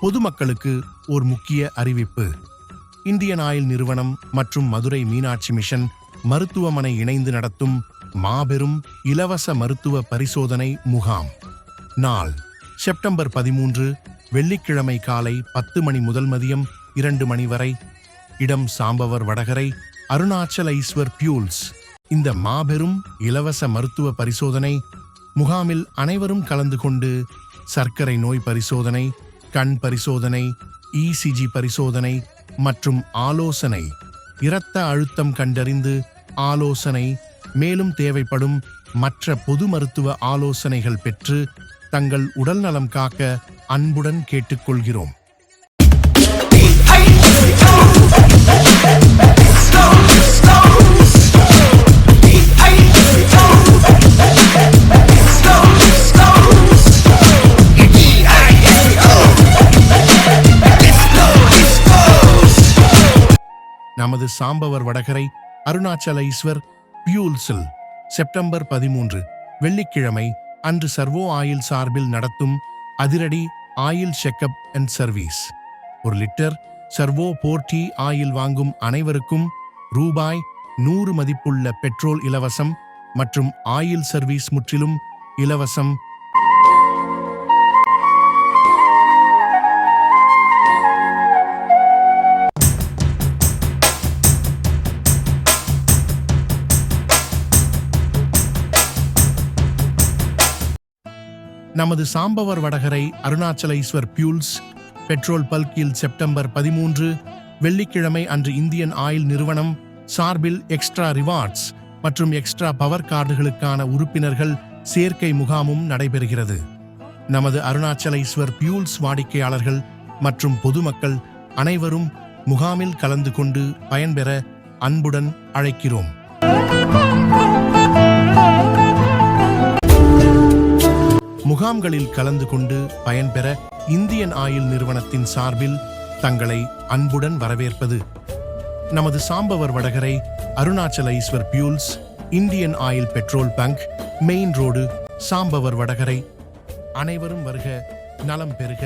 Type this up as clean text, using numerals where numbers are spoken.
பொதுமக்களுக்கு ஒரு முக்கிய அறிவிப்பு. இந்தியன் ஆயில் நிறுவனம் மற்றும் மதுரை மீனாட்சி மிஷன் மருத்துவமனை இணைந்து நடத்தும் மாபெரும் இலவச மருத்துவ பரிசோதனை முகாம். நாள் செப்டம்பர் 13 வெள்ளிக்கிழமை காலை 10 மணி முதல் மதியம் 2 மணி வரை. இடம் சாம்பவர் வடகரை, அருணாச்சல ஈஸ்வர் பியூல்ஸ். இந்த மாபெரும் இலவச மருத்துவ பரிசோதனை முகாமில் அனைவரும் கலந்து கொண்டு சர்க்கரை நோய் பரிசோதனை, கண் பரிசோதனை, இசிஜி பரிசோதனை மற்றும் ஆலோசனை, இரத்த அழுத்தம் கண்டறிந்து ஆலோசனை, மேலும் தேவைப்படும் மற்ற பொது மருத்துவ ஆலோசனைகள் பெற்று தங்கள் உடல்நலம் காக்க அன்புடன் கேட்டுக்கொள்கிறோம். நமது சாம்பவர் வடகரை அருணாச்சல ஈஸ்வர் பியூல்ஸில் செப்டம்பர் 13 வெள்ளிக்கிழமை அன்று சர்வோ ஆயில் சார்பில் நடத்தும் அதிரடி oil checkup and service. 1 litre servo 4T oil வாங்கும் அனைவருக்கும் ரூபாய் 100 மதிப்புள்ள பெட்ரோல் இலவசம் மற்றும் ஆயில் சர்வீஸ் முற்றிலும் இலவசம். நமது சாம்பவர் வடகரை அருணாச்சல ஈஸ்வர் பியூல்ஸ் பெட்ரோல் பல்கில் செப்டம்பர் 13 வெள்ளிக்கிழமை அன்று இந்தியன் ஆயில் நிறுவனம் சார்பில் எக்ஸ்ட்ரா ரிவார்ட்ஸ் மற்றும் எக்ஸ்ட்ரா பவர் கார்டுகளுக்கான உறுப்பினர்கள் சேர்க்கை முகாமும் நடைபெறுகிறது. நமது அருணாச்சல ஈஸ்வர் பியூல்ஸ் வாடிக்கையாளர்கள் மற்றும் பொதுமக்கள் அனைவரும் முகாமில் கலந்து கொண்டு பயன்பெற அன்புடன் அழைக்கிறோம். முகாம்களில் கலந்து கொண்டு பயன்பெற இந்தியன் ஆயில் நிறுவனத்தின் சார்பில் தங்களை அன்புடன் வரவேற்பது நமது Sambavar Vadakarai Arunachala Eswar fuels, Indian oil petrol bunk, main road, Sambavar Vadakarai. அனைவரும் வருக, நலம் பெறுக.